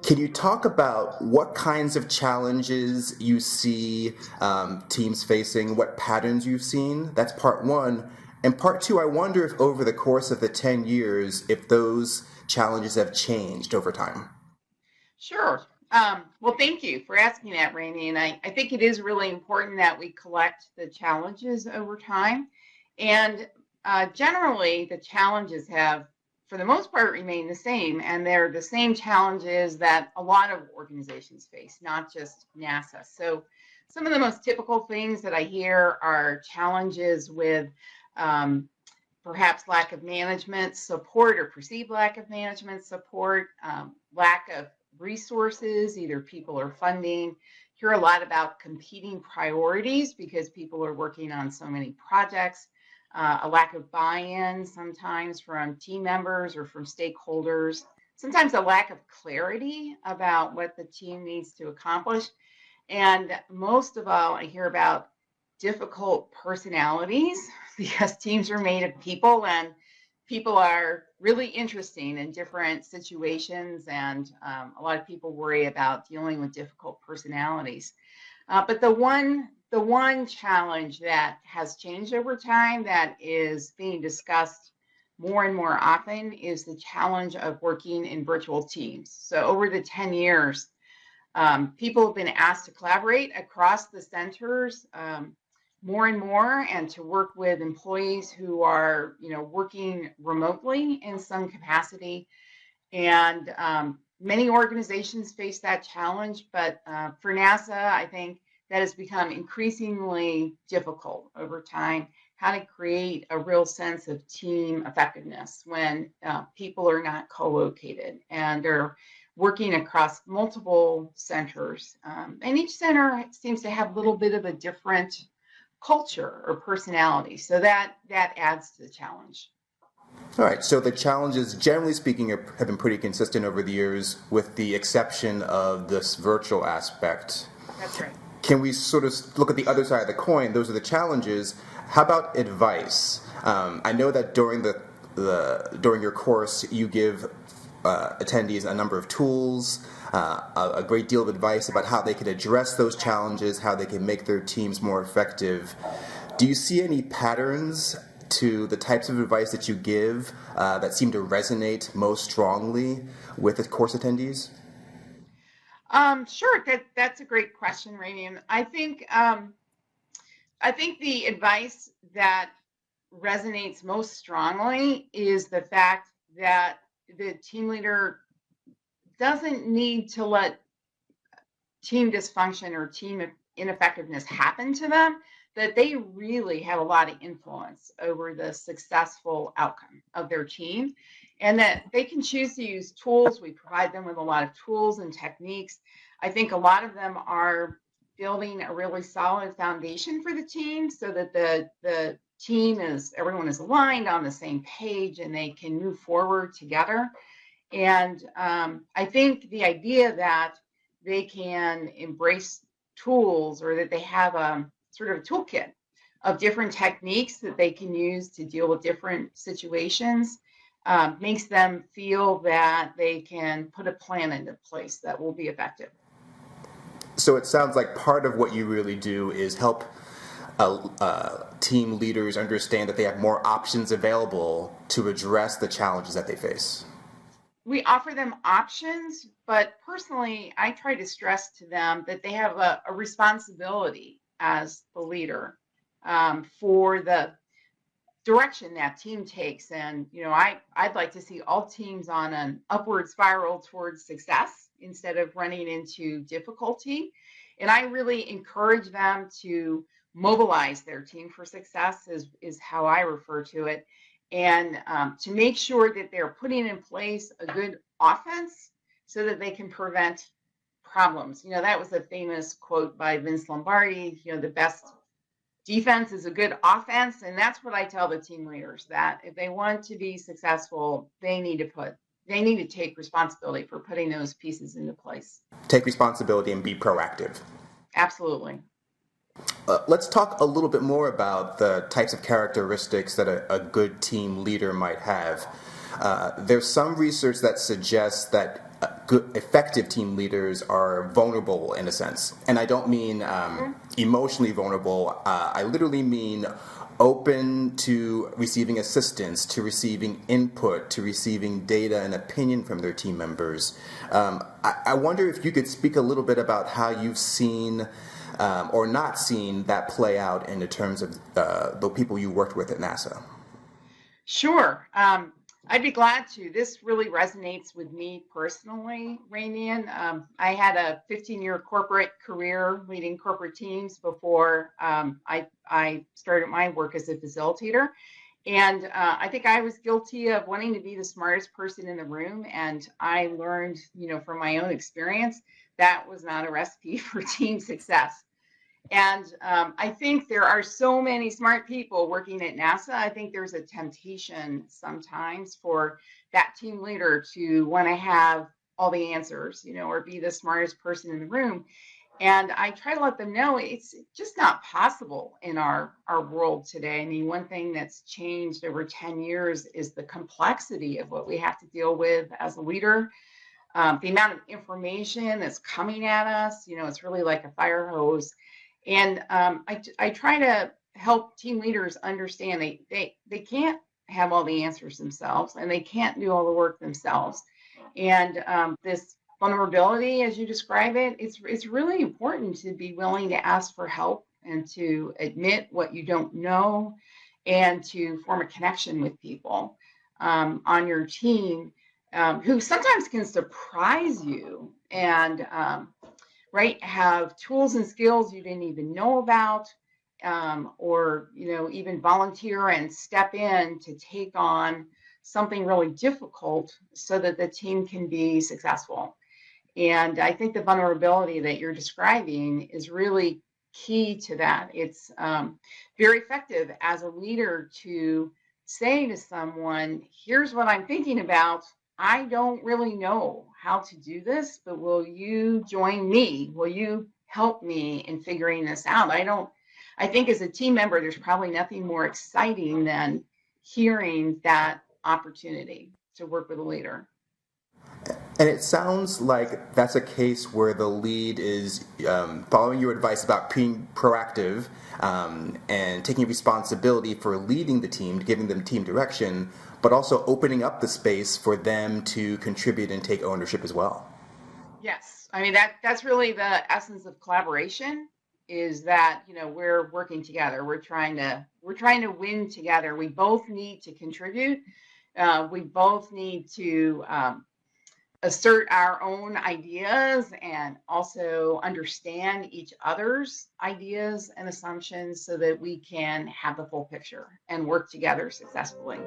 Can you talk about what kinds of challenges you see teams facing, what patterns you've seen? That's part one. And part two, I wonder if over the course of the 10 years, if those challenges have changed over time. Sure. Well, thank you for asking that, Rainey. And I think it is really important that we collect the challenges over time. And generally, the challenges have, for the most part, remained the same. And they're the same challenges that a lot of organizations face, not just NASA. So some of the most typical things that I hear are challenges with perhaps lack of management support or perceived lack of management support, lack of resources, either people or funding. Hear a lot about competing priorities because people are working on so many projects, a lack of buy-in sometimes from team members or from stakeholders, sometimes a lack of clarity about what the team needs to accomplish. And most of all, I hear about difficult personalities because teams are made of people and people are really interesting in different situations, and a lot of people worry about dealing with difficult personalities. But the one challenge that has changed over time that is being discussed more and more often is the challenge of working in virtual teams. So over the 10 years, people have been asked to collaborate across the centers more and more, and to work with employees who are, working remotely in some capacity. And many organizations face that challenge, but for NASA, I think that has become increasingly difficult over time, how to create a real sense of team effectiveness when people are not co-located and they're working across multiple centers. And each center seems to have a little bit of a different culture or personality. So that adds to the challenge. All right, so the challenges, generally speaking, have been pretty consistent over the years, with the exception of this virtual aspect. That's right. Can we sort of look at the other side of the coin? Those are the challenges. How about advice? I know that during during your course, you give attendees a number of tools, a great deal of advice about how they can address those challenges, how they can make their teams more effective. Do you see any patterns to the types of advice that you give that seem to resonate most strongly with the course attendees? Sure. That's a great question, Rainey. And I think the advice that resonates most strongly is the fact that the team leader doesn't need to let team dysfunction or team ineffectiveness happen to them, that they really have a lot of influence over the successful outcome of their team, and that they can choose to use tools. We provide them with a lot of tools and techniques. I think a lot of them are building a really solid foundation for the team so that the team everyone is aligned on the same page and they can move forward together. And I think the idea that they can embrace tools, or that they have a sort of a toolkit of different techniques that they can use to deal with different situations, makes them feel that they can put a plan into place that will be effective. So it sounds like part of what you really do is help team leaders understand that they have more options available to address the challenges that they face. We offer them options, but personally, I try to stress to them that they have a responsibility as the leader for the direction that team takes. And, I'd like to see all teams on an upward spiral towards success instead of running into difficulty. And I really encourage them to mobilize their team for success, is how I refer to it. And to make sure that they're putting in place a good offense so that they can prevent problems. That was a famous quote by Vince Lombardi, the best defense is a good offense. And that's what I tell the team leaders, that if they want to be successful, they need to take responsibility for putting those pieces into place. Take responsibility and be proactive. Absolutely. Let's talk a little bit more about the types of characteristics that a good team leader might have. There's some research that suggests that good, effective team leaders are vulnerable in a sense. And I don't mean emotionally vulnerable. I literally mean open to receiving assistance, to receiving input, to receiving data and opinion from their team members. I wonder if you could speak a little bit about how you've seen or not seen that play out in the terms of the people you worked with at NASA. Sure. I'd be glad to. This really resonates with me personally, Rainian. I had a 15-year corporate career leading corporate teams before I started my work as a facilitator. And I think I was guilty of wanting to be the smartest person in the room. And I learned, from my own experience, that was not a recipe for team success. And I think there are so many smart people working at NASA. I think there's a temptation sometimes for that team leader to want to have all the answers, or be the smartest person in the room. And I try to let them know it's just not possible in our world today. I mean, one thing that's changed over 10 years is the complexity of what we have to deal with as a leader. The amount of information that's coming at us, it's really like a fire hose. And I try to help team leaders understand they can't have all the answers themselves, and they can't do all the work themselves. And this vulnerability, as you describe it, it's really important to be willing to ask for help and to admit what you don't know, and to form a connection with people on your team who sometimes can surprise you and right, have tools and skills you didn't even know about, or even volunteer and step in to take on something really difficult so that the team can be successful. And I think the vulnerability that you're describing is really key to that. It's very effective as a leader to say to someone, here's what I'm thinking about. I don't really know how to do this, but will you join me? Will you help me in figuring this out? I think as a team member, there's probably nothing more exciting than hearing that opportunity to work with a leader. And it sounds like that's a case where the lead is following your advice about being proactive and taking responsibility for leading the team, giving them team direction, but also opening up the space for them to contribute and take ownership as well. Yes, I mean that's really the essence of collaboration. Is that we're working together. We're trying to win together. We both need to contribute. We both need to assert our own ideas and also understand each other's ideas and assumptions so that we can have the full picture and work together successfully.